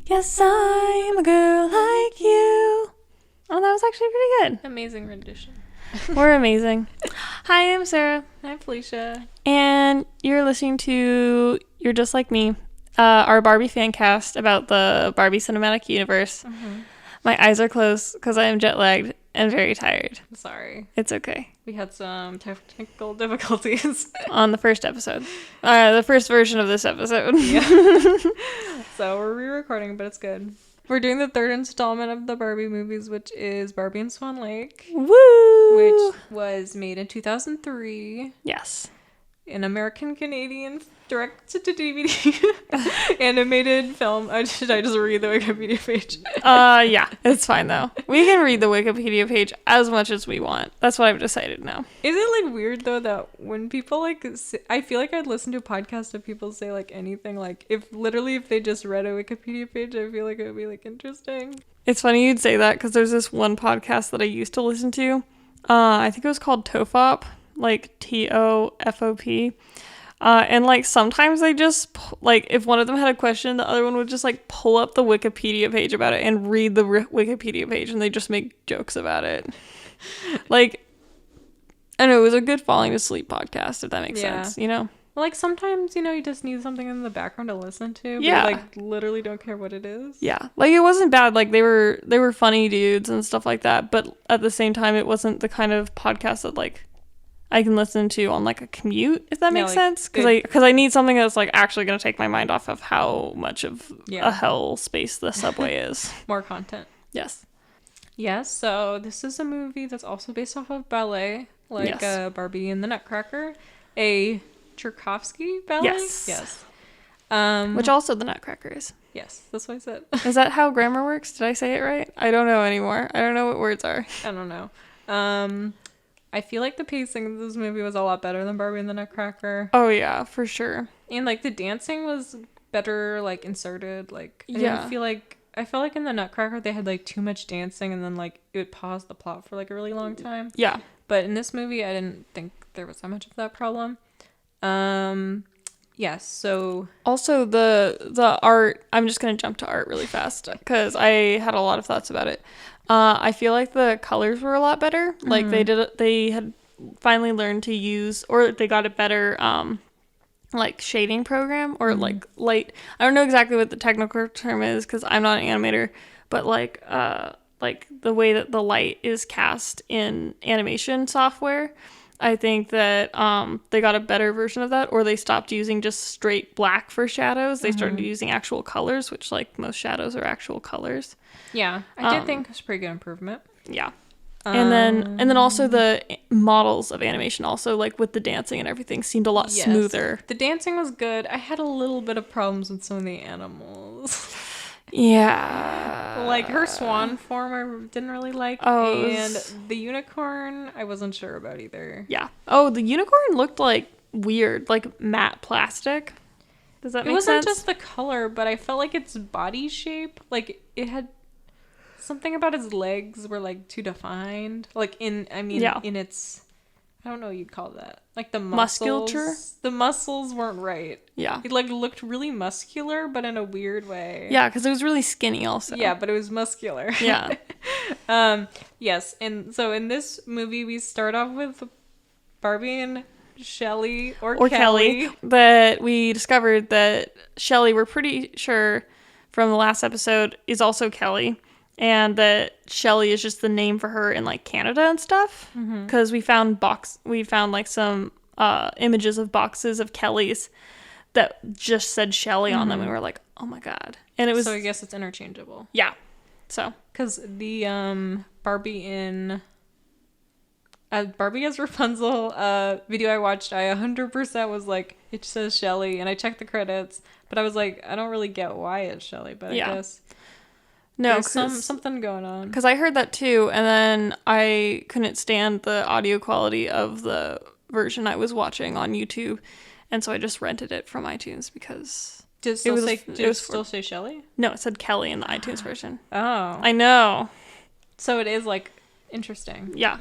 Yes, I'm a girl like you. Oh, that was actually pretty good. Amazing rendition. We're amazing. Hi, I'm Sarah. Hi, Felicia. And you're listening to You're Just Like Me, our Barbie fan cast about the Barbie cinematic universe. Mm-hmm. My eyes are closed because I am jet lagged and very tired. Sorry. It's okay. We had some technical difficulties. On the first episode. The first version of this episode. Yeah. So we're re-recording, but it's good. We're doing the third installment of the Barbie movies, which is Barbie and Swan Lake. Woo! Which was made in 2003. Yes. An American-Canadian direct-to-DVD animated film. Should I just read the Wikipedia page? Yeah, it's fine though. We can read the Wikipedia page as much as we want. That's what I've decided now. Is it like weird though that when people like I feel like I'd listen to a podcast if people say like anything like if they just read a Wikipedia page, I feel like it would be like interesting. It's funny you'd say that because there's this one podcast that I used to listen to. I think it was called TOFOP, like TOFOP. And like sometimes they just like if one of them had a question, the other one would just like pull up the Wikipedia page about it and read the Wikipedia page, and they just make jokes about it. Like, I know it was a good falling to sleep podcast, if that makes sense, you know? Like sometimes, you just need something in the background to listen to, but yeah. you like literally don't care what it is. Yeah. Like it wasn't bad. Like they were funny dudes and stuff like that, but at the same time it wasn't the kind of podcast that like I can listen to on like a commute, if that makes sense. Because I need something that's like actually going to take my mind off of how much of a hell space the subway is. More content. Yes. Yes. So this is a movie that's also based off of ballet, like Barbie and the Nutcracker, a Tchaikovsky ballet. Yes. Which also the Nutcracker is. Yes, that's what I said. Is that how grammar works? Did I say it right? I don't know anymore. I don't know what words are. I don't know. I feel like the pacing of this movie was a lot better than Barbie and the Nutcracker. Oh yeah, for sure. And like the dancing was better, like inserted. Like I felt like in the Nutcracker they had like too much dancing, and then like it would pause the plot for like a really long time. Yeah. But in this movie, I didn't think there was that much of that problem. Yes. So also the art. I'm just gonna jump to art really fast because I had a lot of thoughts about it. I feel like the colors were a lot better. Like they had finally learned to use, or they got a better like shading program or like light. I don't know exactly what the technical term is because I'm not an animator, but like the way that the light is cast in animation software. I think that they got a better version of that, or they stopped using just straight black for shadows. They started using actual colors, which like most shadows are actual colors. Yeah, I did think it was a pretty good improvement. Yeah. And then also the models of animation also like with the dancing and everything seemed a lot smoother. The dancing was good. I had a little bit of problems with some of the animals. Yeah. Like her swan form I didn't really like. Oh, and the unicorn I wasn't sure about either. Yeah. Oh, the unicorn looked like weird, like matte plastic. Does that make sense? It wasn't just the color, but I felt like its body shape, like it had something about its legs were like too defined. Like in its, I don't know what you'd call that. Like the muscles. Musculature? The muscles weren't right. Yeah. It like looked really muscular, but in a weird way. Yeah, because it was really skinny also. Yeah, but it was muscular. Yeah. Yes, and so in this movie we start off with Barbie and Shelley or Kelly. But we discovered that Shelley, we're pretty sure from the last episode, is also Kelly. And that Shelley is just the name for her in like Canada and stuff. Because we found like some images of boxes of Kellys that just said Shelley on them, and we were like, oh my god. And it was, so I guess it's interchangeable. Yeah. So because the Barbie as Rapunzel video I watched, I 100% was like, it says Shelley, and I checked the credits, but I was like, I don't really get why it's Shelley, but I guess no, there's something going on. Because I heard that too, and then I couldn't stand the audio quality of the version I was watching on YouTube, and so I just rented it from iTunes because Did it still say Shelley? No, it said Kelly in the iTunes version. Oh, I know. So it is like interesting. Yeah.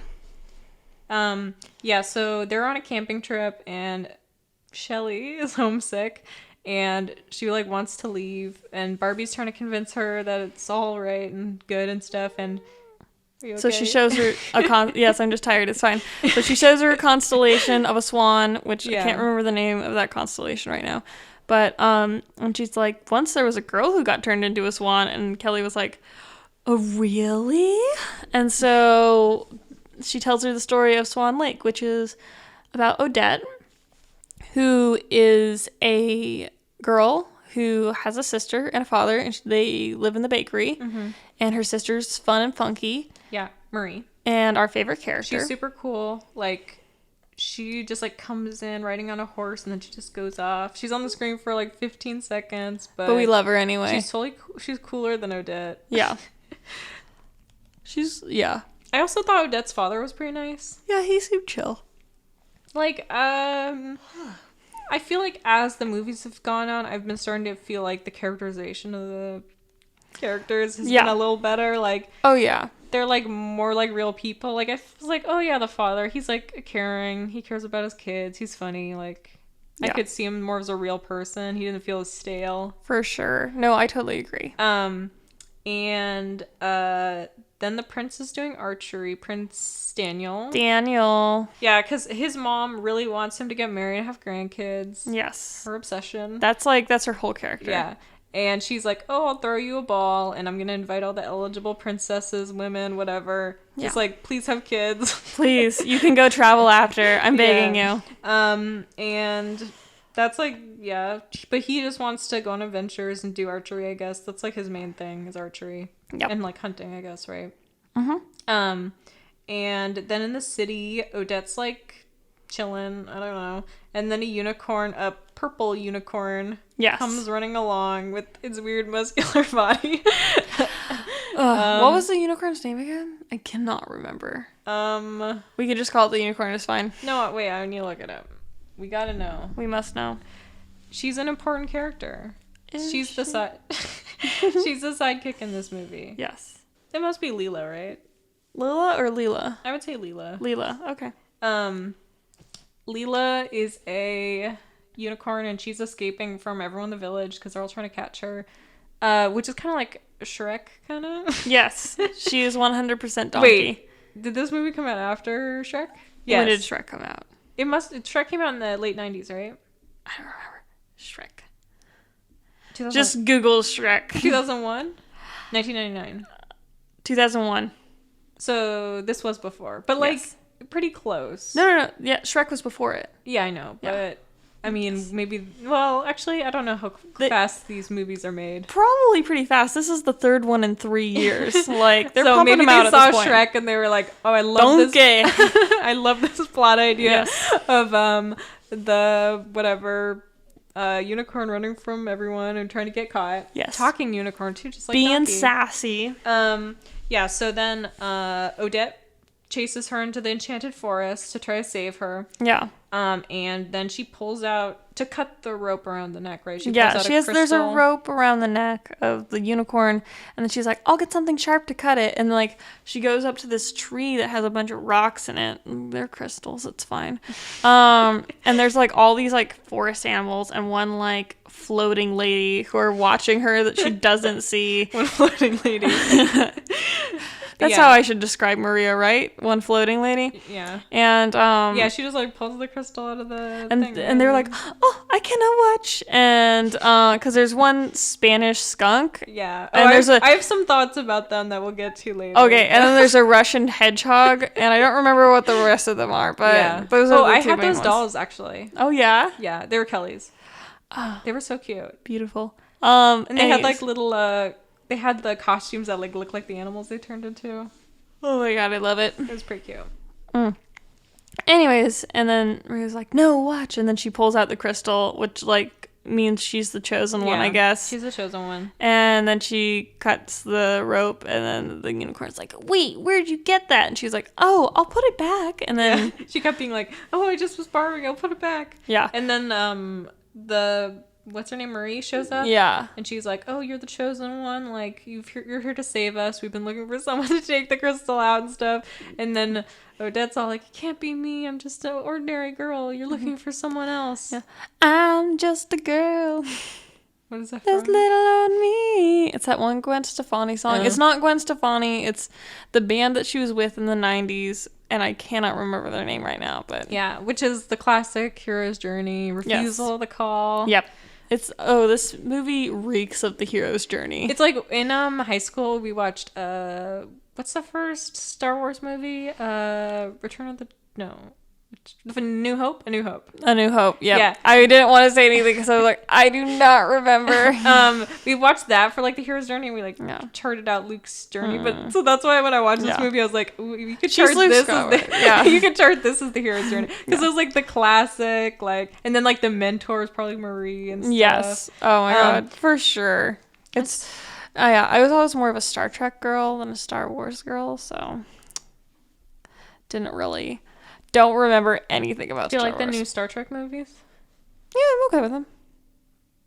Yeah. So they're on a camping trip, and Shelley is homesick. and she like wants to leave, and Barbie's trying to convince her that it's all right and good and stuff. And are you okay? So she shows her yes, I'm just tired, it's fine. So she shows her a constellation of a swan, which I can't remember the name of that constellation right now. But and she's like, once there was a girl who got turned into a swan, and Kelly was like, oh really? And so she tells her the story of Swan Lake, which is about Odette, who is a girl who has a sister and a father, and they live in the bakery. And her sister's fun and funky. Yeah, Marie. And our favorite character. She's super cool. Like, she just like comes in riding on a horse, and then she just goes off. She's on the screen for like 15 seconds, but we love her anyway. She's cooler than Odette. Yeah. I also thought Odette's father was pretty nice. Yeah, he seemed chill. Like, I feel like as the movies have gone on, I've been starting to feel like the characterization of the characters has been a little better. Like, oh yeah, they're like more like real people. Like, I was like, oh yeah, the father, he's like caring, he cares about his kids, he's funny. Like, I could see him more as a real person. He didn't feel as stale. For sure. No, I totally agree. And then the prince is doing archery. Prince Daniel. Yeah, because his mom really wants him to get married and have grandkids. Yes. Her obsession. That's her whole character. Yeah. And she's like, oh, I'll throw you a ball, and I'm going to invite all the eligible princesses, women, whatever. Yeah. Just like, please have kids. Please. You can go travel after. I'm begging you. And that's like, yeah. But he just wants to go on adventures and do archery, I guess. That's like his main thing, is archery. Yep. And like hunting, I guess, right? Mm-hmm. And then in the city, Odette's like chilling, I don't know. And then a purple unicorn comes running along with its weird muscular body. What was the unicorn's name again? I cannot remember. We could just call it the unicorn, it's fine. No, wait, I need to look it up. We gotta know. We must know. She's an important character. She's the sidekick in this movie. Yes. It must be Leela, right? Lila or Leela? I would say Leela. Leela, okay. Leela is a unicorn, and she's escaping from everyone in the village because they're all trying to catch her. Which is kind of like Shrek, kind of. Yes. She is 100% donkey. Wait, did this movie come out after Shrek? Yes. When did Shrek come out? Shrek came out in the late 90s, right? I don't remember. Shrek. 2000... Just Google Shrek. 2001? 1999. 2001. So this was before. But like, pretty close. No. Yeah, Shrek was before it. Yeah, I know. But, I mean, maybe... Well, actually, I don't know how fast these movies are made. Probably pretty fast. This is the third one in 3 years. Like, they're pumping them out at this point. So maybe they saw Shrek and they were like, oh, I love this. I love this plot idea of the whatever unicorn running from everyone and trying to get caught. Yes. Talking unicorn, too, just like being donkey. sassy. Yeah, so then Odette chases her into the enchanted forest to try to save her. Yeah. And then she pulls out to cut the rope around the neck, right? There's a rope around the neck of the unicorn, and then she's like, I'll get something sharp to cut it. And like she goes up to this tree that has a bunch of rocks in it. They're crystals, it's fine. And there's like all these like forest animals and one like floating lady who are watching her that she doesn't see. One floating lady. That's how I should describe Maria, right? One floating lady. Yeah. And she just like pulls the crystal out of the thing. And they're like, oh, I cannot watch. And because there's one Spanish skunk. Yeah. And I have some thoughts about them that we'll get to later. Okay, and then there's a Russian hedgehog, and I don't remember what the rest of them are, but those are the two I had main those ones. dolls actually. Oh yeah. Yeah, they were Kelly's. They were so cute. Beautiful. And they had like little they had the costumes that like looked like the animals they turned into. Oh my god, I love it. It was pretty cute. Anyways, and then Maria's like, no, watch. And then she pulls out the crystal, which like means she's the chosen one, I guess. She's the chosen one. And then she cuts the rope, and then the unicorn's like, wait, where'd you get that? And she's like, oh, I'll put it back. And then she kept being like, oh, I just was borrowing, I'll put it back. Yeah. And then the what's her name, Marie, shows up. Yeah. And she's like, oh, you're the chosen one. Like, you're here to save us. We've been looking for someone to take the crystal out and stuff. And then Odette's all like, it can't be me. I'm just an ordinary girl. You're looking for someone else. Yeah. I'm just a girl. What is that There's from? little on me. It's that one Gwen Stefani song. It's not Gwen Stefani. It's the band that she was with in the 90s. And I cannot remember their name right now. But yeah, which is the classic hero's journey, refusal of the call. Yep. This movie reeks of the hero's journey. It's like in high school we watched what's the first Star Wars movie? New Hope? A New Hope. A New Hope. Yep. Yeah. I didn't want to say anything because I was like, I do not remember. We watched that for like the hero's journey. We charted out Luke's journey, but so that's why when I watched this movie, I was like, you could chart this as you could chart this as the hero's journey because it was like the classic, like, and then like the mentor is probably Marie and stuff. Yes. Oh my god, for sure. It's I was always more of a Star Trek girl than a Star Wars girl, so don't remember anything about Star Wars. Do you like the new Star Trek movies? Yeah, I'm okay with them.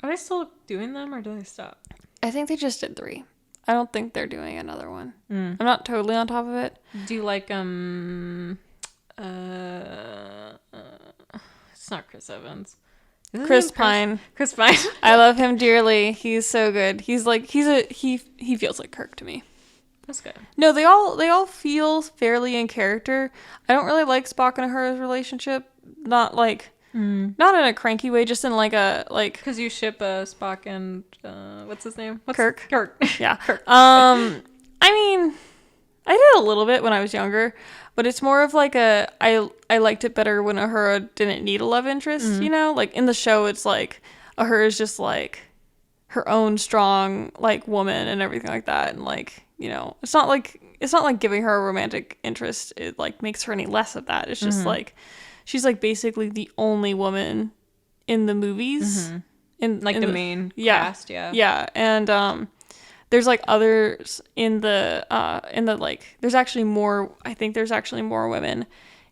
Are they still doing them or do they stop? I think they just did 3. I don't think they're doing another one. I'm not totally on top of it. Do you like it's not Chris Evans. Chris Pine. Chris Pine. I love him dearly. He's so good. He's like he feels like Kirk to me. That's good. No, they all feel fairly in character. I don't really like Spock and Uhura's relationship. Not like not in a cranky way, just in like a like because you ship Spock and what's his name? Kirk. Yeah. Kirk. I mean, I did a little bit when I was younger, but it's more of like I liked it better when Uhura didn't need a love interest, you know? Like in the show it's like Uhura's just like her own strong like woman and everything like that, and like, you know, it's not like giving her a romantic interest, it like makes her any less of that. It's just like she's like basically the only woman in the movies in like the main cast. Yeah. And there's like others in the like there's actually more, I think there's actually more women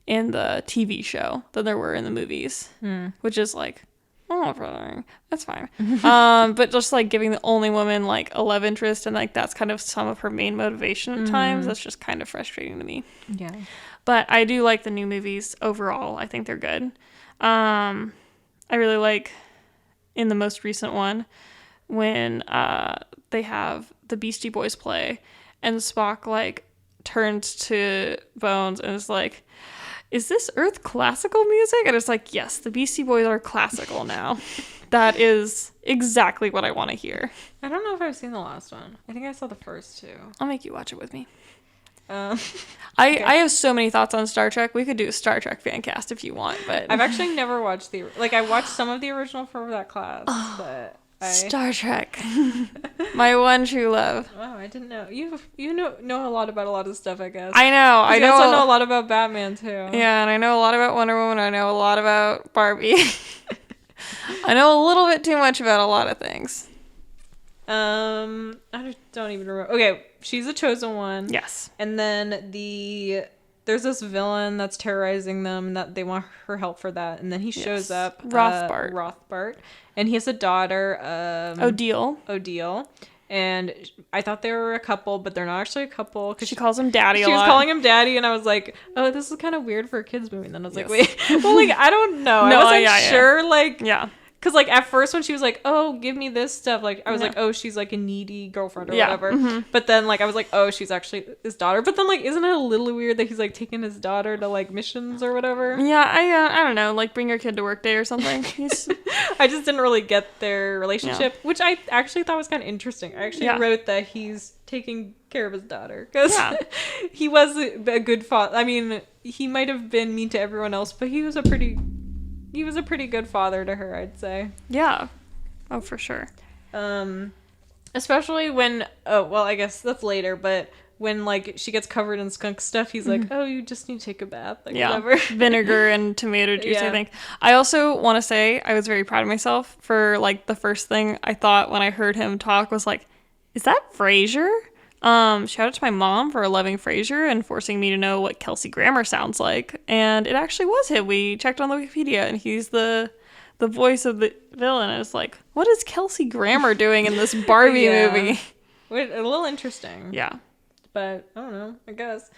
in the TV show than there were in the movies, which is like, oh, brother, that's fine. But just like giving the only woman like a love interest and like that's kind of some of her main motivation at times, that's just kind of frustrating to me. Yeah. But I do like the new movies overall. I think they're good. I really like in the most recent one when they have the Beastie Boys play and Spock like turns to Bones and is like, is this Earth classical music? And it's like, yes, the Beastie Boys are classical now. That is exactly what I want to hear. I don't know if I've seen the last one. I think I saw the first 2. I'll make you watch it with me. Okay. I have so many thoughts on Star Trek. We could do a Star Trek fan cast if you want, but I've actually never watched I watched some of the original for that class, but Star Trek. My one true love. Wow, I didn't know. You know a lot about a lot of stuff, I guess. I know. I also know a lot about Batman too. Yeah, and I know a lot about Wonder Woman. I know a lot about Barbie. I know a little bit too much about a lot of things. I don't even remember. Okay, she's a chosen one. Yes. And then there's this villain that's terrorizing them that they want her help for that, and then he shows up, Rothbart, and he has a daughter, Odile, and I thought they were a couple, but they're not actually a couple because she calls him daddy a lot. She was calling him daddy, and I was like, oh, this is kind of weird for a kids movie. And then I was like, wait, well, like I don't know, no, I wasn't sure, like yeah. Because, like, at first when she was like, oh, give me this stuff, like, I was like, oh, she's, like, a needy girlfriend or whatever. But then, like, I was like, oh, she's actually his daughter. But then, like, isn't it a little weird that he's, like, taking his daughter to, like, missions or whatever? Yeah, I don't know, like, bring your kid to work day or something. I just didn't really get their relationship, which I actually thought was kind of interesting. I actually wrote that he's taking care of his daughter. Because he was a good father. I mean, he might have been mean to everyone else, but he was a pretty good father to her, I'd say. Yeah. Oh, for sure. Especially when, I guess that's later, but when, like, she gets covered in skunk stuff, he's like, oh, you just need to take a bath. Like, whatever. Vinegar and tomato juice, I think. I also want to say I was very proud of myself for, like, the first thing I thought when I heard him talk was like, is that Frasier? Shout out to my mom for loving Frasier and forcing me to know what Kelsey Grammer sounds like. And it actually was him. We checked on the Wikipedia, and he's the the voice of the villain. I was like, what is Kelsey Grammer doing in this Barbie movie? A little interesting. Yeah. But I don't know, I guess.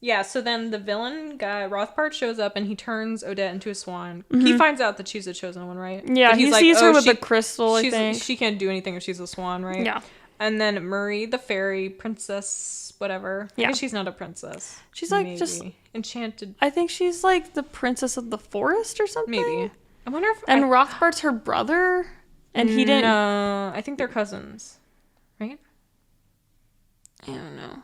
Yeah, so then the villain guy, Rothbard, shows up and he turns Odette into a swan. He finds out that she's the chosen one, right? Yeah, he sees her with the crystal, I think. She can't do anything if she's a swan, right? Yeah. And then Marie, the fairy, princess, whatever. Yeah. I guess she's not a princess. She's like just enchanted. I think she's like the princess of the forest or something. Maybe. I wonder if... And Rothbard's her brother? And he didn't... No, I think they're cousins. Right? I don't know.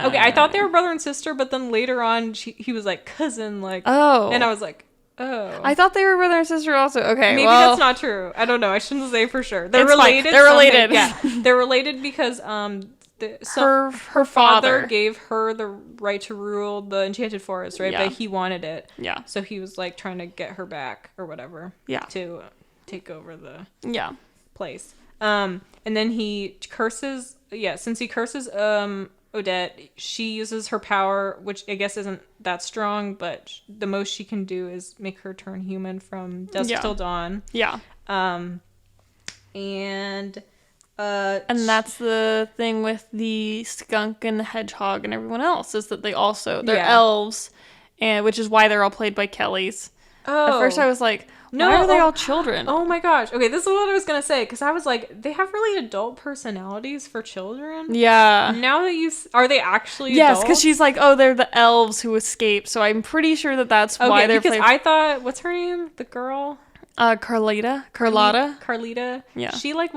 Okay, I thought they were brother and sister, but then later on, he was like cousin, like... Oh. And I was like, oh. I thought they were brother and sister also. Okay, maybe that's not true. I don't know. I shouldn't say for sure. They're related. Fine. They're related. Yeah, they're related because her father gave her the right to rule the enchanted forest, right? Yeah. But he wanted it. Yeah. So he was like trying to get her back or whatever. Yeah. To take over the place. And then he curses. Yeah, since he curses Odette, she uses her power, which I guess isn't that strong, but the most she can do is make her turn human from dusk till dawn. Yeah. And that's the thing with the skunk and the hedgehog and everyone else, is that they're elves, and which is why they're all played by Kellys. Oh. At first I was like, why are they all children? Oh my gosh. Okay, this is what I was going to say, because I was like, they have really adult personalities for children. Yeah. Now that are they actually adults? Yes, because she's like, oh, they're the elves who escaped, so I'm pretty sure that's why they're because I thought, what's her name? The girl? Carlita. Yeah. She like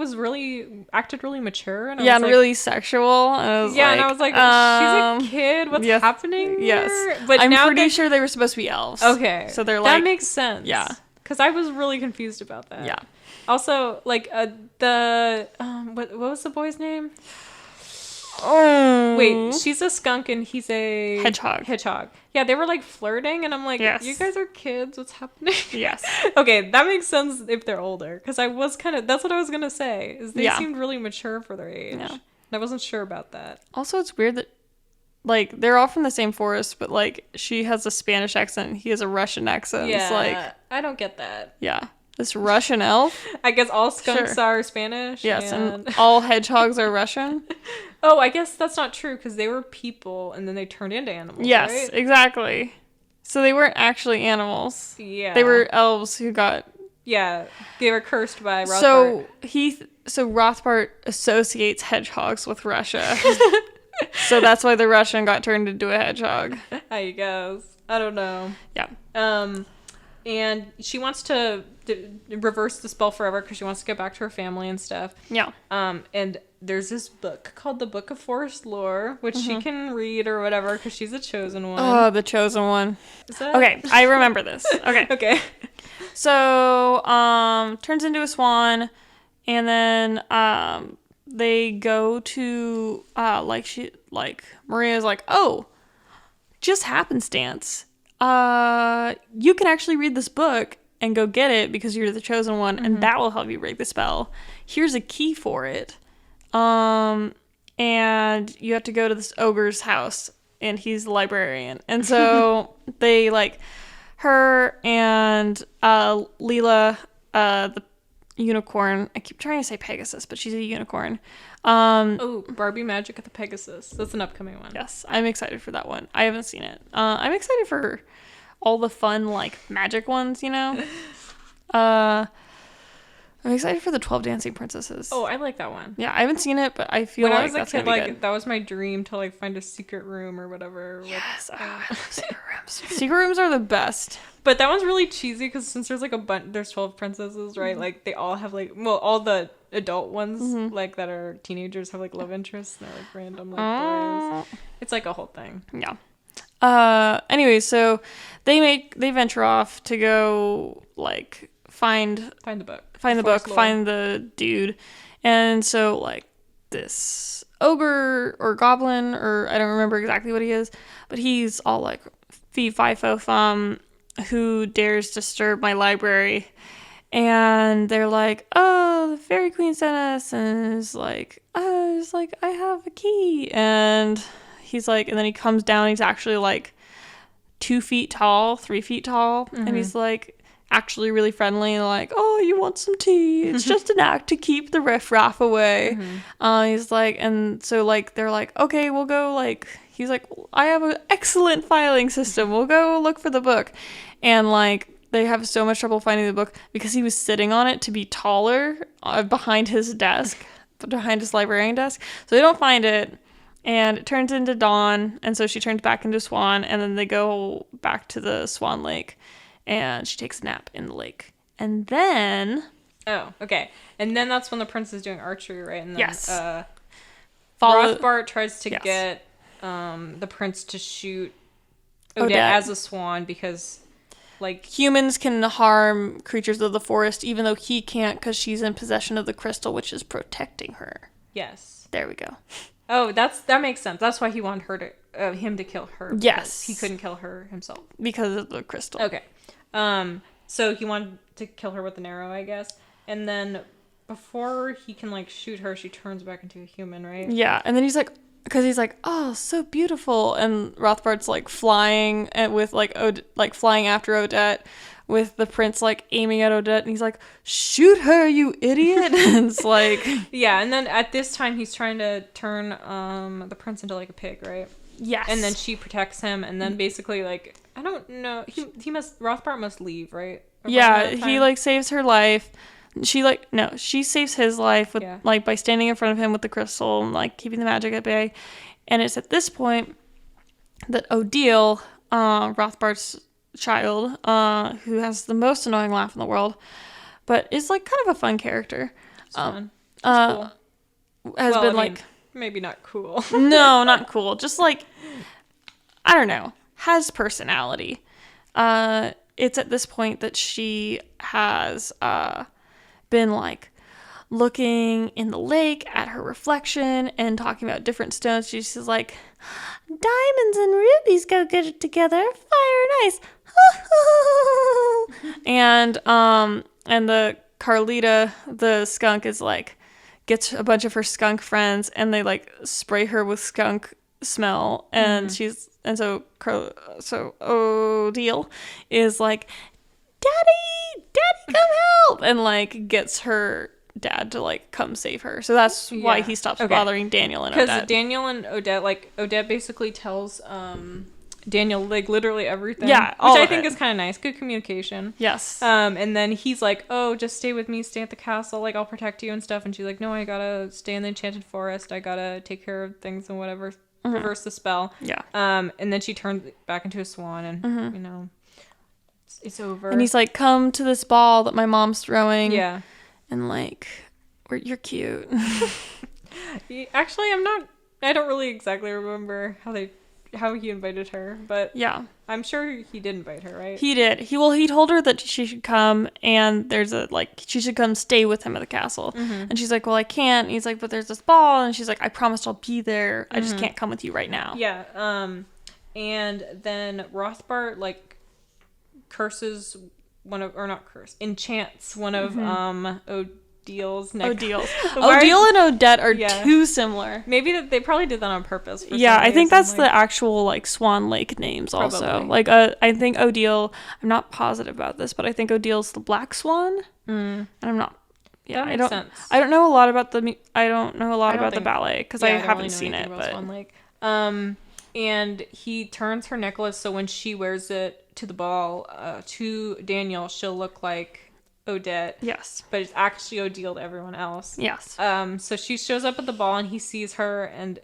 acted really mature. And and really sexual. And I was like, she's a kid. What's happening here? Yes. But I'm pretty sure they were supposed to be elves. Okay. So they're like... That makes sense. Yeah. Because I was really confused about that. Yeah. Also, like, what was the boy's name? Wait, she's a skunk and he's a... Hedgehog. Yeah, they were, like, flirting, and I'm like, you guys are kids, what's happening? Yes. Okay, that makes sense if they're older, because I was that's what I was going to say, is they seemed really mature for their age. Yeah. And I wasn't sure about that. Also, it's weird that, like, they're all from the same forest, but, like, she has a Spanish accent and he has a Russian accent. Yeah, it's like... I don't get that. Yeah. This Russian elf? I guess all skunks are Spanish. Yes, and all hedgehogs are Russian. Oh, I guess that's not true, because they were people and then they turned into animals, yes, right? Exactly. So they weren't actually animals. Yeah. They were elves who got... Yeah, they were cursed by Rothbard. So Rothbard associates hedgehogs with Russia. So that's why the Russian got turned into a hedgehog. I guess. I don't know. Yeah. And she wants to reverse the spell forever because she wants to get back to her family and stuff. Yeah. And there's this book called The Book of Forest Lore, which she can read or whatever because she's a chosen one. Oh, the chosen one. Is that... Okay, I remember this. Okay. Okay. So, turns into a swan, and then they go to Maria's like, oh, just happenstance. You can actually read this book and go get it because you're the chosen one, and that will help you break the spell. Here's a key for it. And you have to go to this ogre's house, and he's the librarian. And so they, like, her and Leela, the unicorn. I keep trying to say Pegasus, but she's a unicorn. Barbie Magic at the Pegasus. That's an upcoming one. Yes, I'm excited for that one. I haven't seen it. I'm excited for all the fun, like, magic ones, you know? I'm excited for the 12 Dancing Princesses. Oh, I like that one. Yeah, I haven't seen it, but I feel like that's gonna be good. That was my dream to, like, find a secret room or whatever. Yes, I love secret rooms. Secret rooms are the best. But that one's really cheesy because since there's, like, there's 12 princesses, right? Like, they all have, like, well, all the adult ones, like, that are teenagers have, like, love interests. And they're, like, random, like, boys. It's, like, a whole thing. Yeah. Anyway, so they venture off to go, like, find the book, find the dude. And so, like, this ogre or goblin, or I don't remember exactly what he is, but he's all like, fee fi fo fum, who dares disturb my library? And they're like, oh, the fairy queen sent us, and it's like, I have a key. And he's like, and then he comes down, he's actually like 2 feet tall, 3 feet tall, and he's like, actually really friendly, like, oh, you want some tea? It's just an act to keep the riffraff away. He's like, and so like they're like, okay, we'll go, like, he's like, I have an excellent filing system, we'll go look for the book. And like they have so much trouble finding the book because he was sitting on it to be taller behind his desk, behind his librarian desk, so they don't find it. And it turns into dawn, and so she turns back into Swan, and then they go back to the Swan Lake, and she takes a nap in the lake. And then... Oh, okay. And then that's when the prince is doing archery, right? And then, yes. Rothbart tries to get the prince to shoot Odette as a swan because, like... humans can harm creatures of the forest, even though he can't because she's in possession of the crystal, which is protecting her. Yes. There we go. Oh, that makes sense. That's why he wanted him to kill her. Yes. He couldn't kill her himself. Because of the crystal. Okay. So he wanted to kill her with an arrow, I guess. And then before he can, like, shoot her, she turns back into a human, right? Yeah. And then he's like, because he's like, oh, so beautiful. And Rothbart's, like, flying with, like, flying after Odette with the prince, like, aiming at Odette. And he's like, shoot her, you idiot. And it's like... yeah. And then at this time, he's trying to turn the prince into, like, a pig, right? Yes. And then she protects him. And then basically, like... I don't know. Rothbart must leave, right? Yeah, he, like, saves her life. She saves his life with like by standing in front of him with the crystal and, like, keeping the magic at bay. And it's at this point that Odile, Rothbart's child, who has the most annoying laugh in the world, but is, like, kind of a fun character. Cool. Has been, like... maybe not cool. No, not cool. Just, like, I don't know. Has personality. It's at this point that she has been, like, looking in the lake at her reflection and talking about different stones. She's like, diamonds and rubies go good together. Fire and ice. And the Carlita, the skunk, is like, gets a bunch of her skunk friends and they, like, spray her with skunk smell, and so Odile is like, Daddy, come help, and, like, gets her dad to, like, come save her. So that's why he stops bothering Daniel and Odette. Because Daniel and Odette, like, Odette basically tells Daniel, like, literally everything. Yeah, which I think is kind of nice. Good communication. Yes. And then he's like, oh, just stay with me, stay at the castle, like, I'll protect you and stuff. And she's like, no, I gotta stay in the enchanted forest. I gotta take care of things and whatever. Reverse the spell. Yeah. And then she turns back into a swan, and you know, it's over. And he's like, come to this ball that my mom's throwing. Yeah. And, like, you're cute. Actually, I don't really exactly remember how he invited her, but yeah, I'm sure he did invite her, right? He did. He told her that she should come, and she should come stay with him at the castle. And she's like, well, I can't. And he's like, but there's this ball, and she's like, I promised I'll be there. I just can't come with you right now. Yeah. And then Rothbart, like, enchants one of Odile's necklace. Odile and Odette are too similar. Maybe they probably did that on purpose. I think that's the actual, like, Swan Lake names also. Probably. Like, I think Odile, I'm not positive about this, but I think Odile's the black swan. And I'm not. Yeah, that makes sense. I don't know a lot about the ballet because I haven't seen it. But Swan Lake. And he turns her necklace so when she wears it to the ball to Daniel, she'll look like Odette. Yes. But it's actually Odile to everyone else. Yes. So she shows up at the ball and he sees her and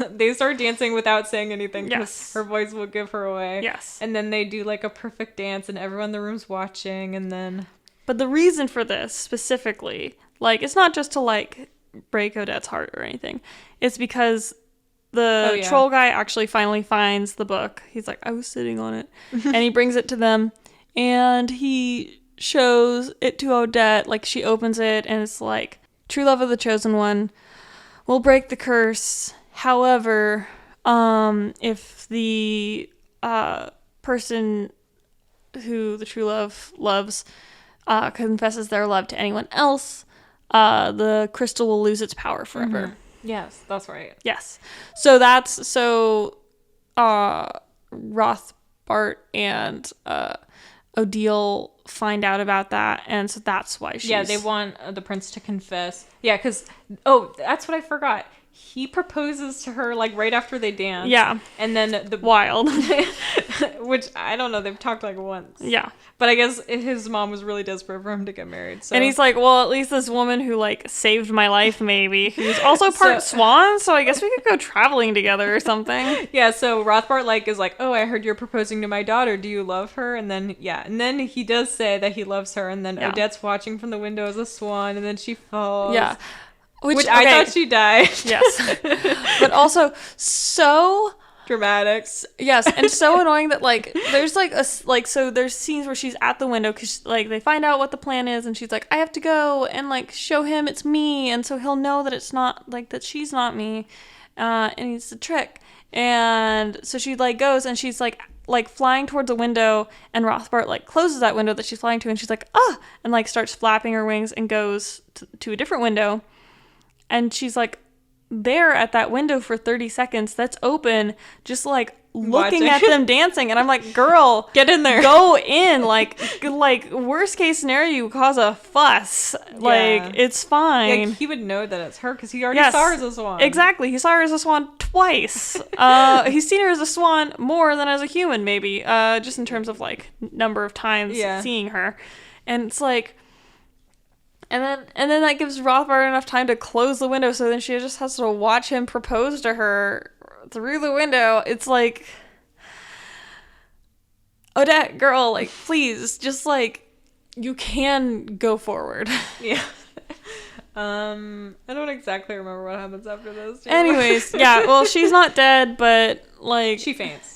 they start dancing without saying anything because her voice will give her away. Yes. And then they do, like, a perfect dance and everyone in the room's watching, and then... But the reason for this specifically, like, it's not just to, like, break Odette's heart or anything. It's because the troll guy actually finally finds the book. He's like, I was sitting on it. And he brings it to them and he shows it to Odette. Like, she opens it and it's like, true love of the chosen one will break the curse. However, if the person who the true love loves confesses their love to anyone else, the crystal will lose its power forever. Yes, that's right. Yes. So Rothbart and Odile find out about that, and so that's why she's... Yeah, they want the prince to confess. Yeah, because... Oh, that's what I forgot. He proposes to her, like, right after they dance. Yeah. And then the... Wild. Which, I don't know, they've talked, like, once. Yeah. But I guess his mom was really desperate for him to get married, so... And he's like, well, at least this woman who, like, saved my life, maybe, who's also part swan, so I guess we could go traveling together or something. Yeah, so Rothbart, like, is like, oh, I heard you're proposing to my daughter. Do you love her? And then, yeah. And then he does say that he loves her, and then Odette's watching from the window as a swan, and then she falls. Yeah. Which I thought she died. Yes. But also, so... dramatic. Yes, and so annoying that, like, there's, like, so there's scenes where she's at the window because, like, they find out what the plan is, and she's like, I have to go and, like, show him it's me, and so he'll know that it's not, like, that she's not me, and it's a trick. And so she, like, goes, and she's, like, flying towards a window, and Rothbart, like, closes that window that she's flying to, and she's like, ah, and, like, starts flapping her wings and goes to a different window. And she's, like, there at that window for 30 seconds that's open, just, like, looking at them dancing. And I'm like, girl, get in there. Go in. Like, worst case scenario, you cause a fuss. Like, it's fine. Like, he would know that it's her because he already saw her as a swan. Exactly. He saw her as a swan twice. He's seen her as a swan more than as a human, maybe. Just in terms of, like, number of times seeing her. And it's like... And then that gives Rothbart enough time to close the window, so then she just has to watch him propose to her through the window. It's like, Odette, girl, like, please, just, like, you can go forward. Yeah. I don't exactly remember what happens after this. Anyways, yeah, well, she's not dead, but, like... She faints.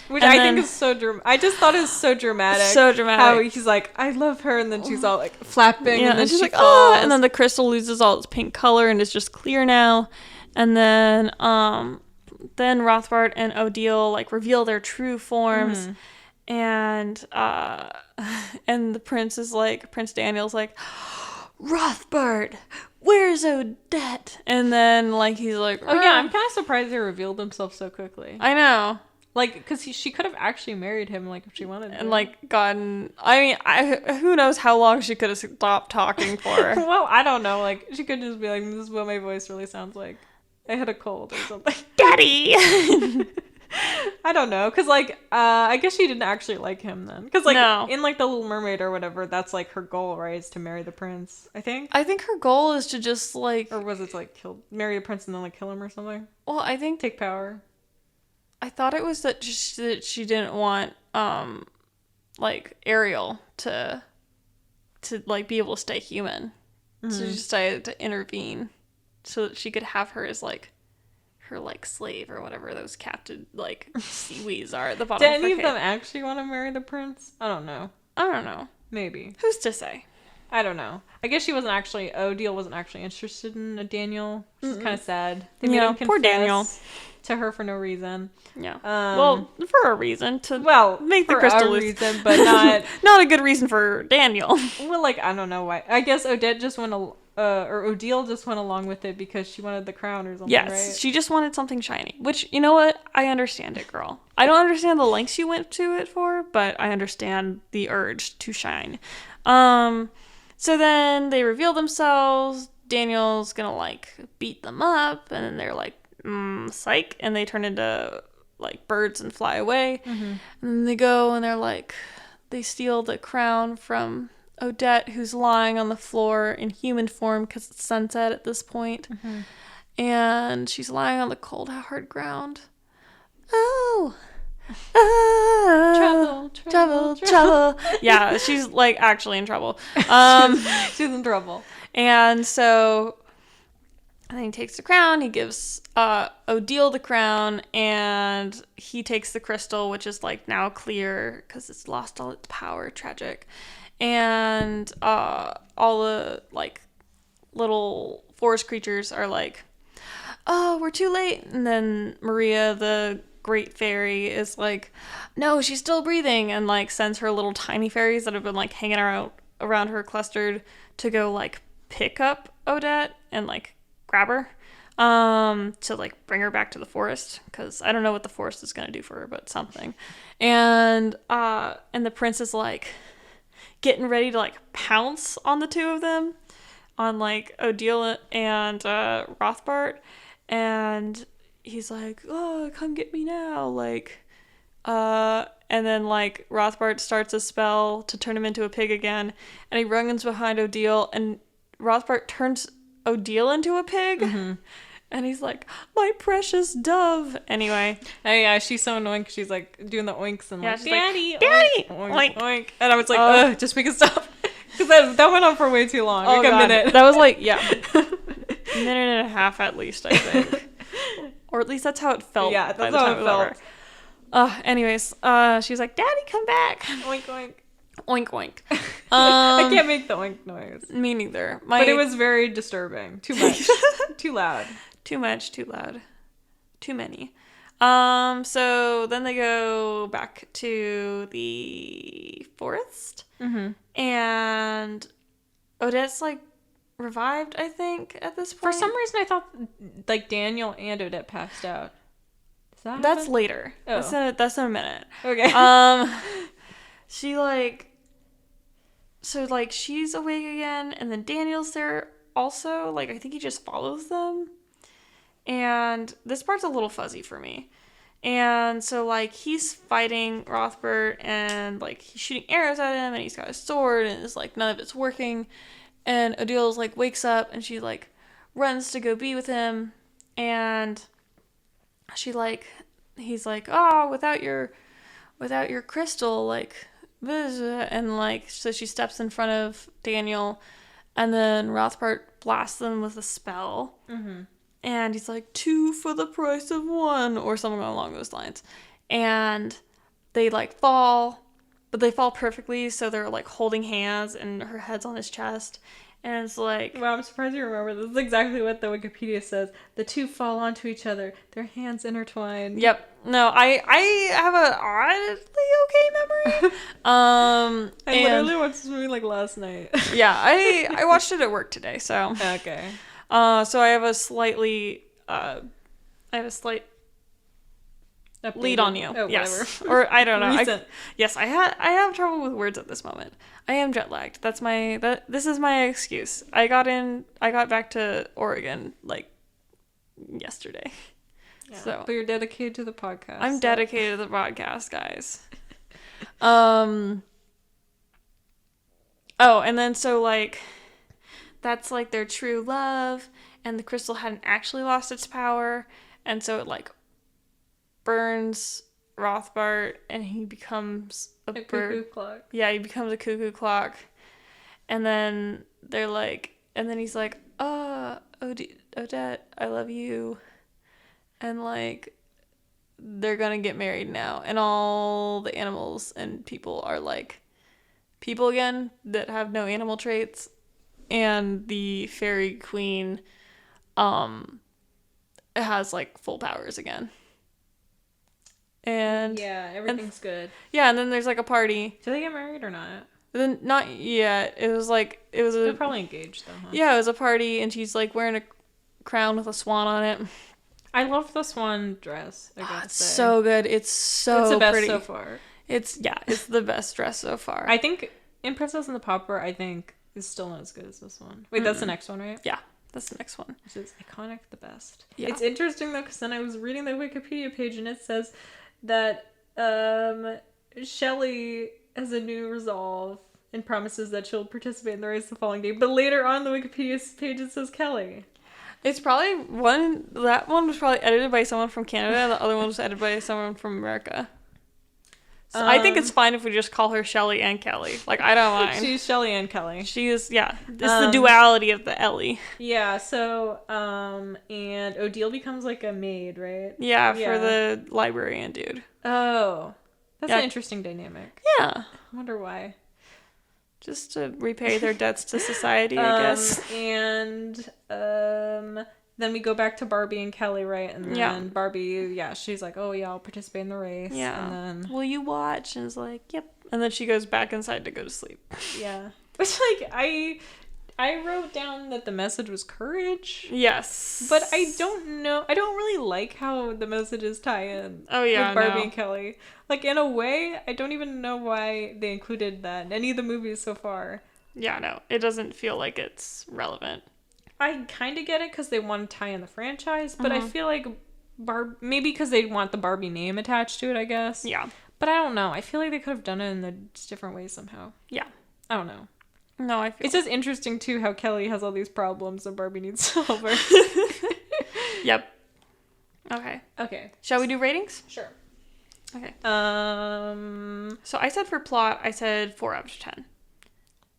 Which I think is so dramatic. I just thought it was so dramatic. So dramatic. How he's like, I love her, and then she's all, like, flapping, and then she's like, falls. Oh, and then the crystal loses all its pink color and is just clear now. And then Rothbart and Odile, like, reveal their true forms. Mm-hmm. And the prince is like, Prince Daniel's like... Rothbart, where's Odette? And then, like, he's like, oh yeah, I'm kind of surprised they revealed themselves so quickly. I know, like, because she could have actually married him, like, if she wanted to. And, like, gotten, I mean, who knows how long she could have stopped talking for. Well, I don't know, like, she could just be like, this is what my voice really sounds like. I had a cold or something. Daddy! I don't know, because, like, I guess she didn't actually like him then. Because, like, in, like, The Little Mermaid or whatever, that's, like, her goal, right, is to marry the prince, I think. I think her goal is to just, like... Or was it to, like, marry the prince and then, like, kill him or something? Well, I think... Take power. I thought it was that she didn't want, like, Ariel to like, be able to stay human. Mm-hmm. So she decided to intervene so that she could have her as, like... her, like, slave or whatever those captive, like, seaweeds are at the bottom. Did any of them actually want to marry the prince? I don't know. Maybe. Who's to say? I don't know. I guess Odile wasn't actually interested in Daniel, which is kind of sad. They made him confess poor Daniel to her for no reason. Yeah. Well, for a reason to make the crystal lose. Reason, but not not a good reason for Daniel. Well, like, I don't know why. I guess Odile just went along with it because she wanted the crown or something, yes, right? She just wanted something shiny. Which, you know what? I understand it, girl. I don't understand the lengths you went to it for, but I understand the urge to shine. So then they reveal themselves. Daniel's gonna, like, beat them up, and then they're like, psych, and they turn into, like, birds and fly away. Mm-hmm. And then they go and they're like, they steal the crown from Odette, who's lying on the floor in human form because it's sunset at this point. Mm-hmm. And she's lying on the cold, hard ground. Oh, trouble. Yeah, she's, like, actually in trouble. She's in trouble. And so then he takes the crown, he gives Odile the crown, and he takes the crystal, which is, like, now clear because it's lost all its power. Tragic. And all the, like, little forest creatures are like, oh, we're too late. And then Maria, the great fairy, is like, no, she's still breathing, and, like, sends her little tiny fairies that have been, like, hanging around her clustered to go, like, pick up Odette and, like, grab her. to like bring her back to the forest, because I don't know what the forest is gonna do for her, but something. And the prince is like getting ready to like pounce on the two of them, on like Odile and Rothbart, and he's like, "Oh, come get me now!" Like, and then like Rothbart starts a spell to turn him into a pig again, and he runs behind Odile, and Rothbart turns Odile into a pig. Mm-hmm. And he's like, "My precious dove." Anyway. Oh, yeah, she's so annoying because she's like doing the oinks and like, "Daddy, like, Daddy, oink, oink, oink." And I was like, ugh, just make it stop. Because that went on for way too long. Oh, like God. a minute. That was like, yeah, a minute and a half at least, I think. Or at least that's how it felt. Yeah, that's how it felt. Anyways, she's like, "Daddy, come back." Oink, oink. Oink, oink. I can't make the oink noise. Me neither. But it was very disturbing. Too much. Too loud. Too much, too loud. Too many. So then they go back to the forest. Mm-hmm. And Odette's like revived, I think, at this point. For some reason I thought like Daniel and Odette passed out. Does that That's happen? later. Oh. That's in a minute. Okay. She like, so like she's awake again, and then Daniel's there also. Like, I think he just follows them. And this part's a little fuzzy for me. And so, like, he's fighting Rothbart, and, like, he's shooting arrows at him, and he's got a sword, and it's, like, none of it's working. And Odile's, like, wakes up, and she, like, runs to go be with him. And she, like, he's like, "Oh, without your crystal, like," and, like, so she steps in front of Daniel, and then Rothbart blasts them with a spell. Mm-hmm. And he's like, 2 for the price of 1, or something along those lines. And they, like, fall, but they fall perfectly, so they're, like, holding hands, and her head's on his chest. And it's like... Wow, I'm surprised you remember. This is exactly what the Wikipedia says. The two fall onto each other, their hands intertwined. Yep. No, I have a oddly okay memory. I literally watched this movie, like, last night. Yeah, I watched it at work today, so... Okay. So I have a slight lead on you. Oh, yes. whatever. Or I don't know. Recent. I have trouble with words at this moment. I am jet lagged. This is my excuse. I got back to Oregon like yesterday. Yeah, so but you're dedicated to the podcast. I'm dedicated to the podcast, guys. Oh, and then so like that's like their true love, and the crystal hadn't actually lost its power, and so it like burns Rothbart, and he becomes a bird. Cuckoo clock. Yeah, he becomes a cuckoo clock, and then they're like, and then he's like, Odette, I love you, and like they're gonna get married now, and all the animals and people are like people again that have no animal traits. And the fairy queen has like full powers again. And yeah, everything's good. Yeah, and then there's like a party. Do they get married or not? Then not yet. They're probably engaged though, huh? Yeah, it was a party, and she's like wearing a crown with a swan on it. I love the swan dress. It's so good. It's the best pretty. so far. It's the best dress so far. I think in Princess and the Pauper, is still not as good as this one. Wait, that's the next one, right? Yeah, that's the next one. Which is iconic, the best. Yeah. It's interesting though, because then I was reading the Wikipedia page, and it says that Shelley has a new resolve and promises that she'll participate in the race the following day. But later on the Wikipedia page, it says Kelly. It's probably that one was probably edited by someone from Canada, and the other one was edited by someone from America. So I think it's fine if we just call her Shelley and Kelly. Like, I don't mind. She's Shelley and Kelly. She is, yeah. It's the duality of the Ellie. Yeah, so, and Odile becomes, like, a maid, right? Yeah, for the librarian dude. Oh. That's an interesting dynamic. Yeah. I wonder why. Just to repay their debts to society, I guess. And, then we go back to Barbie and Kelly, right? And then Barbie, she's like, "Oh yeah, I'll participate in the race." Yeah. And then, "Will you watch?" And it's like, "Yep." And then she goes back inside to go to sleep. Yeah. Which, like, I I wrote down that the message was courage. Yes. But I don't know. I don't really like how the messages tie in with Barbie and Kelly. Like, in a way, I don't even know why they included that in any of the movies so far. Yeah, no. It doesn't feel like it's relevant. I kind of get it because they want to tie in the franchise, but I feel like maybe because they want the Barbie name attached to it, I guess. Yeah. But I don't know. I feel like they could have done it in the different ways somehow. Yeah. I don't know. No, I feel it's just interesting too how Kelly has all these problems and Barbie needs solver. Yep. Okay. Shall we do ratings? Sure. Okay. So I said for plot, I said 4 out of 10.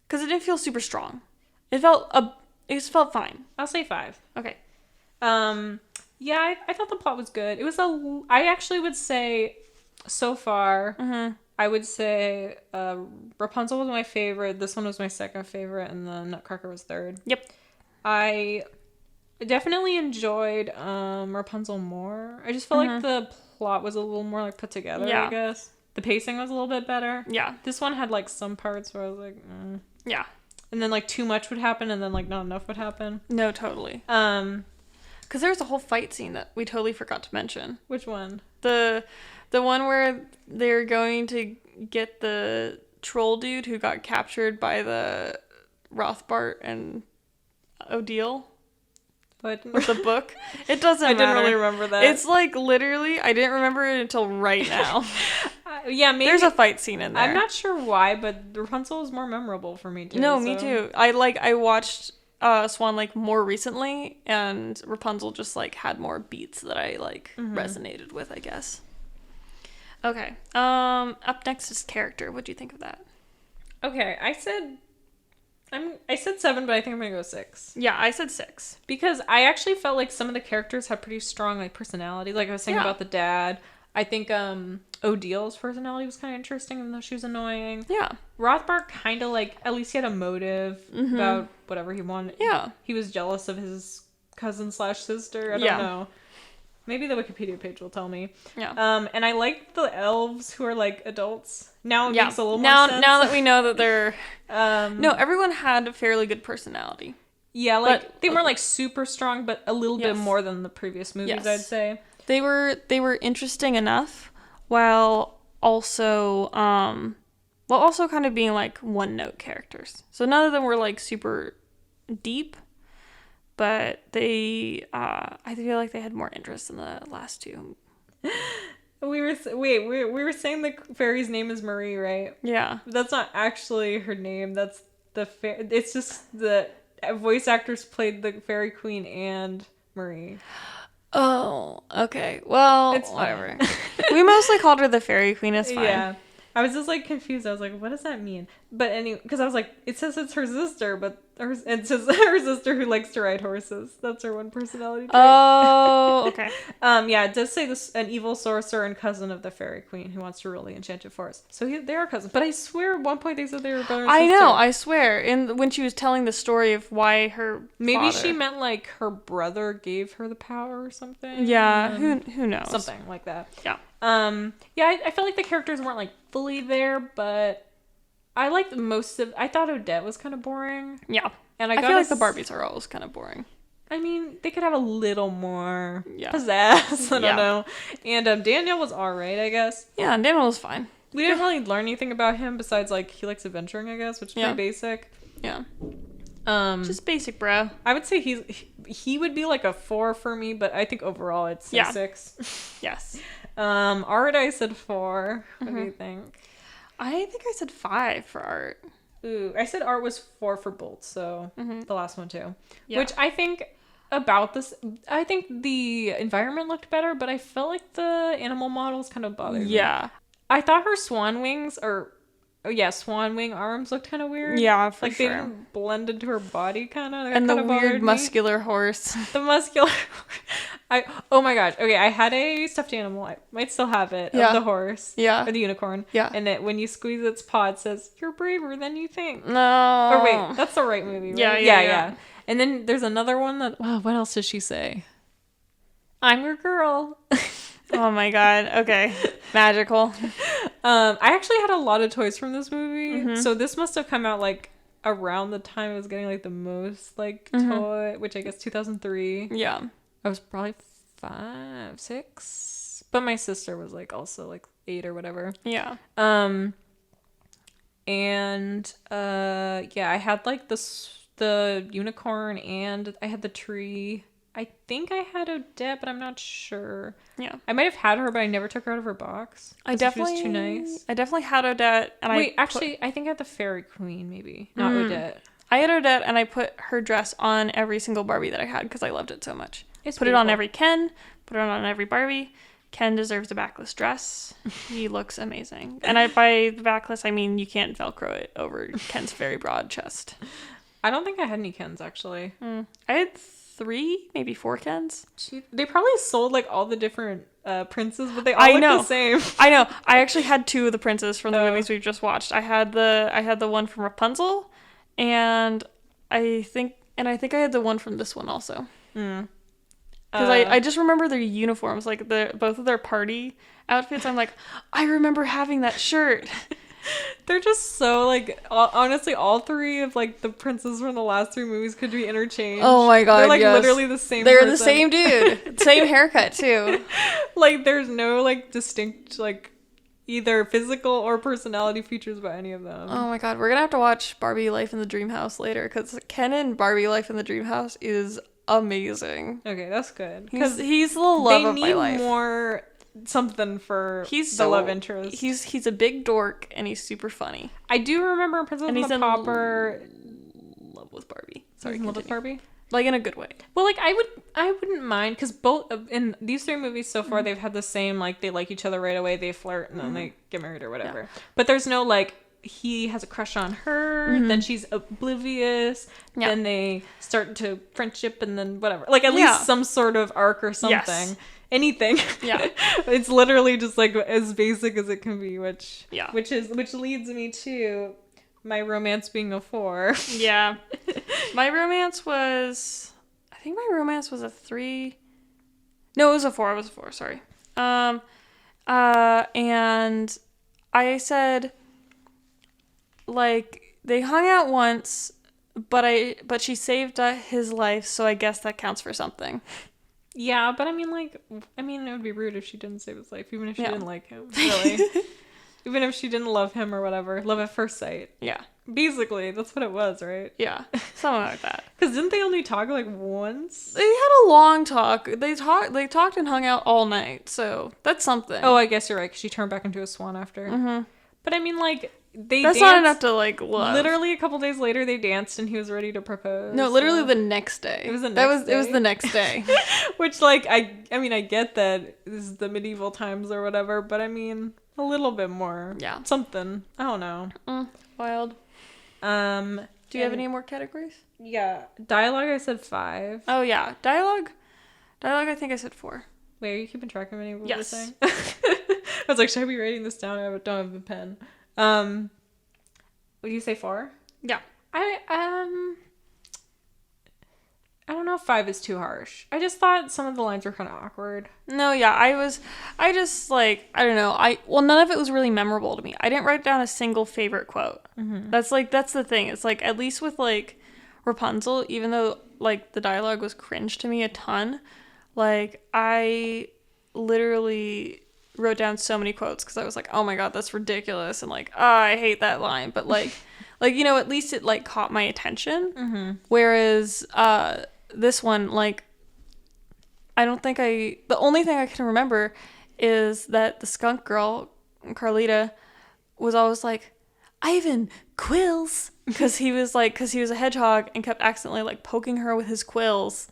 Because it didn't feel super strong. It felt fine. I'll say 5. Okay. Yeah, I thought the plot was good. It was I actually would say so far. Mm-hmm. I would say Rapunzel was my favorite. This one was my second favorite, and the Nutcracker was third. Yep. I definitely enjoyed Rapunzel more. I just felt like the plot was a little more like put together. Yeah. I guess the pacing was a little bit better. Yeah. This one had like some parts where I was like, yeah. And then like too much would happen, and then like not enough would happen. No, totally. Because there was a whole fight scene that we totally forgot to mention. Which one? The one where they're going to get the troll dude who got captured by the Rothbart and Odile. But with the book. It doesn't matter. I didn't really remember that. It's like literally, I didn't remember it until right now. Yeah, maybe. There's a fight scene in there. I'm not sure why, but Rapunzel is more memorable for me too. No, me too. I watched Swan Lake more recently, and Rapunzel just like had more beats that I like resonated with, I guess. Okay. Up next is character. What do you think of that? Okay, I said 7, but I think I'm gonna go 6. Yeah, I said 6 because I actually felt like some of the characters had pretty strong like personality. Like I was saying about the dad. I think Odile's personality was kind of interesting, even though she was annoying. Yeah. Rothbart kind of like at least he had a motive about whatever he wanted. Yeah. He was jealous of his cousin/sister. I don't know. Maybe the Wikipedia page will tell me. Yeah. And I like the elves who are like adults. Now it makes a little more sense. Now that we know that they're... no, everyone had a fairly good personality. Yeah, like they weren't like super strong, but a little bit more than the previous movies, I'd say. They were interesting enough while also kind of being like one-note characters. So none of them were like super deep. But I feel like they had more interest in the last two. We were saying the fairy's name is Marie, right? Yeah. That's not actually her name. That's it's just the voice actors played the fairy queen and Marie. Oh, okay. Well, it's whatever. We mostly called her the fairy queen. It's fine. Yeah. I was just like confused. I was like, what does that mean? But anyway, because I was like, it says it's her sister, but it says her sister who likes to ride horses. That's her one personality trait. Oh, okay. Yeah, it does say this an evil sorcerer and cousin of the fairy queen who wants to rule the enchanted forest. So they are cousins. But I swear at one point they said they were brother and sister. I know, I swear. And when she was telling the story of why her maybe she meant like her brother gave her the power or something. Yeah, who knows? Something like that. Yeah. Yeah, I felt like the characters weren't like fully there, but I liked I thought Odette was kind of boring. Yeah. And I feel like the Barbies are always kind of boring. I mean, they could have a little more pizzazz. I don't know. And Daniel was alright, I guess. Yeah, Daniel was fine. We didn't really learn anything about him besides like he likes adventuring, I guess, which is pretty basic. Yeah. Just basic, bro. I would say he would be like a 4 for me, but I think overall it's a 6. Yes. Art, I said 4. What do you think? I think I said 5 for art. Ooh, I said art was 4 for both, so the last one too. Yeah. Which I think about this, I think the environment looked better, but I felt like the animal models kind of bothered me. Yeah. I thought her swan wings swan wing arms looked kind of weird. Yeah, for sure. Like they didn't blend into her body kind of. And the weird muscular horse. The muscular oh my gosh. Okay, I had a stuffed animal. I might still have it. Of the horse. Yeah. Or the unicorn. Yeah. And when you squeeze its paw, it says, "You're braver than you think." No. Or wait, that's the right movie, right? Yeah. And then there's another one that, wow, what else does she say? "I'm your girl." Oh my god. Okay. Magical. I actually had a lot of toys from this movie. So this must have come out like around the time I was getting like the most like toy, which I guess 2003. Yeah. I was probably 5, 6, but my sister was like also like 8 or whatever. Yeah. And yeah, I had like the unicorn and I had the tree. I think I had Odette, but I'm not sure. Yeah. I might have had her, but I never took her out of her box. I definitely she was too nice. I definitely had Odette, and actually, I think I had the Fairy Queen, maybe not Odette. I had Odette, and I put her dress on every single Barbie that I had because I loved it so much. It's put beautiful. it on every Ken. Put it on every Barbie. Ken deserves a backless dress. He looks amazing. And by the backless, I mean you can't Velcro it over Ken's very broad chest. I don't think I had any Kens, actually. I had 3, maybe 4 Kens. They probably sold like all the different princes, but they all look the same. I know. I actually had 2 of the princes from the movies we've just watched. I had the one from Rapunzel, and I think I had the one from this one also. Because I just remember their uniforms, like both of their party outfits. I'm like, I remember having that shirt. They're just so like honestly, all 3 of like the princes from the last 3 movies could be interchanged. Oh my god, they're like literally the same. They're person. the same dude, same haircut too. Like there's no like distinct like either physical or personality features about any of them. Oh my god, we're gonna have to watch Barbie Life in the Dream House later because Ken and Barbie Life in the Dream House is amazing. Okay, that's good because he's the love of my life. They need more something for the love interest. He's a big dork and he's super funny. I do remember Princess and the Pauper love with Barbie. Sorry, in love with Barbie, like in a good way. Well, like I wouldn't mind because both in these 3 movies so far they've had the same like they like each other right away, they flirt and then they get married or whatever. Yeah. But there's no like he has a crush on her, then she's oblivious, then they start to friendship and then whatever. Like at least some sort of arc or something. Yes. Anything. Yeah. It's literally just like as basic as it can be, which leads me to my romance being a 4. Yeah. My romance was a 3. No, it was a 4. It was a 4, sorry. And I said like they hung out once, but she saved his life, so I guess that counts for something. Yeah, but I mean, it would be rude if she didn't save his life, even if she didn't like him, really. Even if she didn't love him or whatever. Love at first sight. Yeah. Basically, that's what it was, right? Yeah, something like that. Because didn't they only talk, like, once? They had a long talk. They talked and hung out all night, so that's something. Oh, I guess you're right, because she turned back into a swan after. Mm-hmm. But I mean, like... That's not enough to like love. Literally a couple days later they danced and he was ready to propose. No, literally the next day. It was the next day. It was the next day. Which like I mean I get that this is the medieval times or whatever, but I mean a little bit more. Yeah. Something. I don't know. Wild. Do you have any more categories? Yeah. Dialogue I said 5. Oh yeah. Dialogue I think I said 4. Wait, are you keeping track of any of what we're saying? I was like, should I be writing this down? I don't have a pen. Would you say 4? Yeah. I don't know if 5 is too harsh. I just thought some of the lines were kind of awkward. No, yeah, I just like, I don't know. None of it was really memorable to me. I didn't write down a single favorite quote. Mm-hmm. That's the thing. It's like, at least with like Rapunzel, even though like the dialogue was cringe to me a ton, like I literally wrote down so many quotes because I was like, oh my god, that's ridiculous, and like, I hate that line, but like you know, at least it like caught my attention. Mm-hmm. Whereas this one, like, I don't think the only thing I can remember is that the skunk girl Carlita was always like, Ivan, quills, because he was a hedgehog and kept accidentally like poking her with his quills.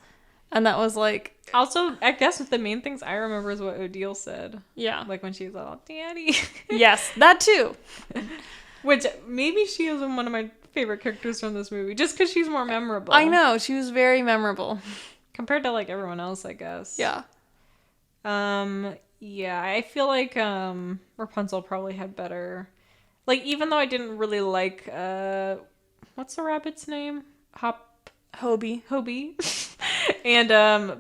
And that was like... Also, I guess the main things I remember is what Odile said. Yeah. Like when she was all, Daddy. Yes, that too. Which maybe she is one of my favorite characters from this movie. Just because she's more memorable. I know. She was very memorable. Compared to like everyone else, I guess. Yeah. Yeah, I feel like Rapunzel probably had better... Like, even though I didn't really like... what's the rabbit's name? Hobie. And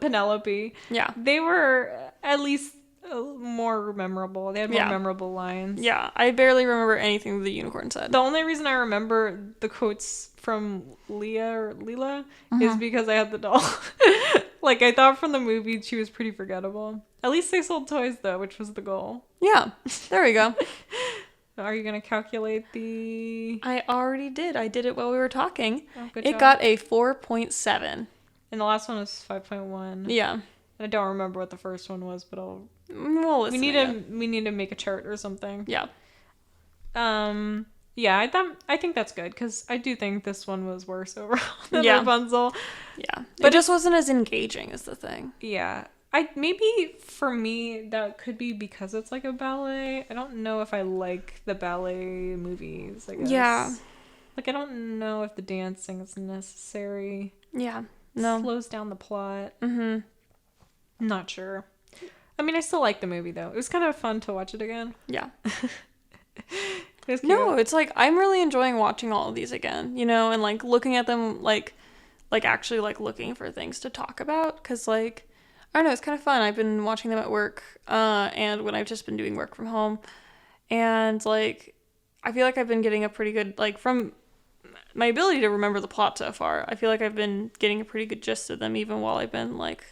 Penelope. Yeah. They were at least more memorable. They had more memorable lines. Yeah, I barely remember anything the unicorn said. The only reason I remember the quotes from Leela is because I had the doll. Like, I thought from the movie she was pretty forgettable. At least they sold toys, though, which was the goal. Yeah, there we go. Are you going to calculate the... I already did. I did it while we were talking. Oh, good job. It got a 4.7. And the last one was 5.1. Yeah. And I don't remember what the first one was, but we need to make a chart or something. Yeah. Yeah, I think that's good, because I do think this one was worse overall than Rapunzel. Yeah. But it just wasn't as engaging as the thing. Yeah. Maybe for me that could be because it's like a ballet. I don't know if I like the ballet movies, I guess. Yeah. Like, I don't know if the dancing is necessary. Yeah. No. Slows down the plot. Mm-hmm. Not sure. I mean, I still like the movie though. It was kind of fun to watch it again. Yeah. No, it's like I'm really enjoying watching all of these again, you know, and like looking at them like actually like looking for things to talk about, because like I don't know, it's kind of fun. I've been watching them at work and when I've just been doing work from home, and like I feel like I've been getting a pretty good, like, from my ability to remember the plot so far, I feel like I've been getting a pretty good gist of them even while I've been like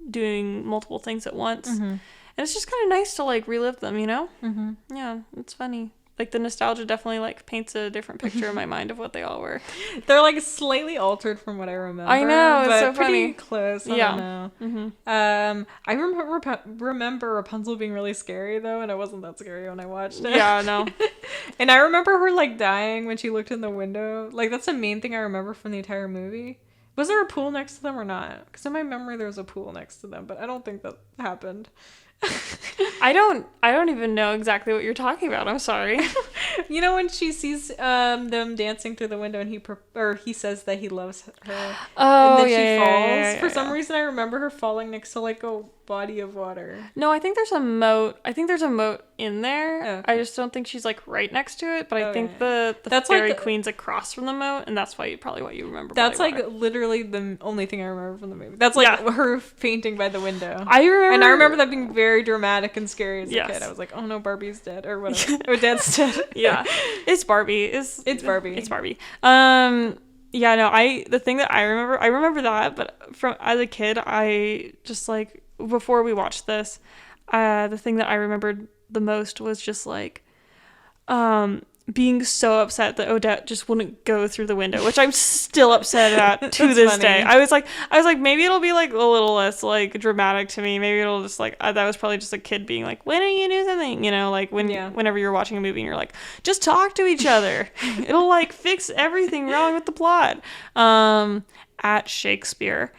doing multiple things at once. And it's just kind of nice to like relive them, you know? Yeah, it's funny. Like, the nostalgia definitely, like, paints a different picture in my mind of what they all were. They're, like, slightly altered from what I remember. I know, it's so pretty funny. Close. I don't know. I remember Rapunzel being really scary, though, and it wasn't that scary when I watched it. Yeah, no. And I remember her, like, dying when she looked in the window. Like, that's the main thing I remember from the entire movie. Was there a pool next to them or not? Because in my memory, there was a pool next to them, but I don't think that happened. I don't even know exactly what you're talking about. I'm sorry. You know, when she sees them dancing through the window and he says that he loves her. Oh, and then she falls. For some reason I remember her falling next to like a body of water. No, I think there's a moat. I think there's a moat in there. Okay. I just don't think she's like right next to it, but I think the fairy queen's across from the moat, and that's probably what you remember. That's like literally the only thing I remember from the movie. That's like her fainting by the window. I remember that being very dramatic and scary as a kid. I was like, oh no, Barbie's dead or whatever. Or Dad's dead. Yeah. It's Barbie. It's Barbie. It's Barbie. Yeah, no, the thing that I remember that, but from as a kid, I just like, before we watched this, the thing that I remembered the most was just like being so upset that Odette just wouldn't go through the window, which I'm still upset at to this day. I was like maybe it'll be like a little less like dramatic to me. Maybe it'll just like that was probably just a kid being like, why don't you do something, you know, like whenever you're watching a movie and you're like, just talk to each other. It'll like fix everything wrong with the plot. At Shakespeare.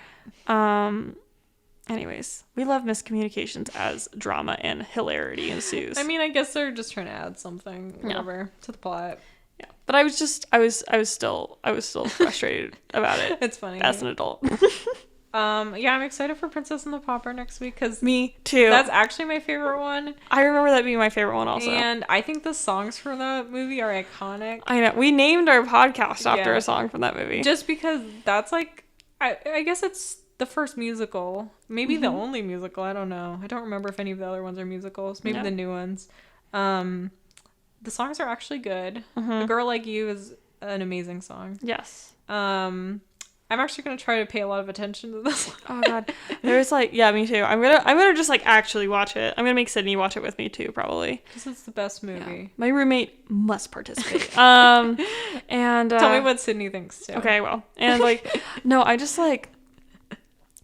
Anyways, we love miscommunications as drama and hilarity ensues. I mean, I guess they're just trying to add something, whatever, to the plot. Yeah, but I was still frustrated about it. It's funny as an adult. Yeah, I'm excited for Princess and the Pauper next week, because me too. That's actually my favorite one. I remember that being my favorite one also. And I think the songs from that movie are iconic. I know. We named our podcast after a song from that movie. Just because that's like, I guess it's the first musical, maybe the only musical, I don't know. I don't remember if any of the other ones are musicals, maybe the new ones. The songs are actually good. A Girl Like You is an amazing song. Yes. I'm actually going to try to pay a lot of attention to this. Oh god. There's like, yeah, me too. I'm going to just like actually watch it. I'm going to make Sydney watch it with me too, probably. Because it's the best movie. Yeah. My roommate must participate. And tell me what Sydney thinks too. Okay, well. And like, no, I just like,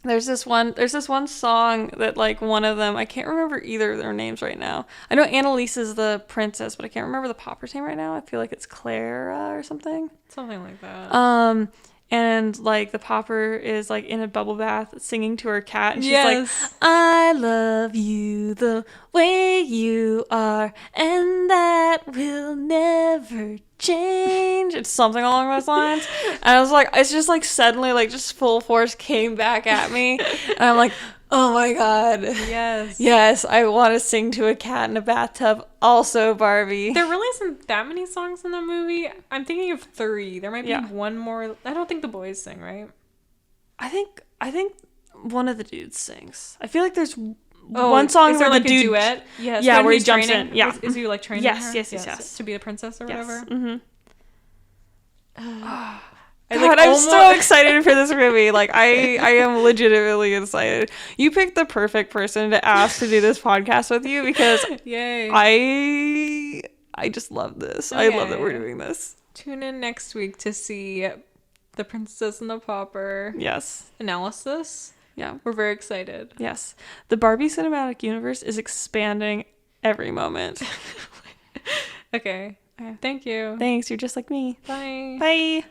There's this one song that like one of them, I can't remember either of their names right now. I know Annalise is the princess, but I can't remember the pauper's name right now. I feel like it's Clara or something. Something like that. And like the pauper is like in a bubble bath singing to her cat, and she's like, I love you the way you are, and that will never change. It's something along those lines. And I was like, it's just like suddenly like just full force came back at me, and I'm like, oh my god, yes, I want to sing to a cat in a bathtub. Also Barbie. There really isn't that many songs in the movie. I'm thinking of 3. There might be one more. I don't think the boys sing, right? I think one of the dudes sings. I feel like there's one song is there where like the dude, a duet? Yes. Yeah, where he jumps in. Yeah. Is he like training yes, her? Yes. To be the princess or whatever? Mm-hmm. God, like, I'm so excited for this movie. Like, I am legitimately excited. You picked the perfect person to ask to do this podcast with you because yay. I just love this. Okay. I love that we're doing this. Tune in next week to see The Princess and the Pauper. Yes. Analysis. Yeah. We're very excited. Yes. The Barbie cinematic universe is expanding every moment. Okay. Thank you. Thanks. You're just like me. Bye. Bye.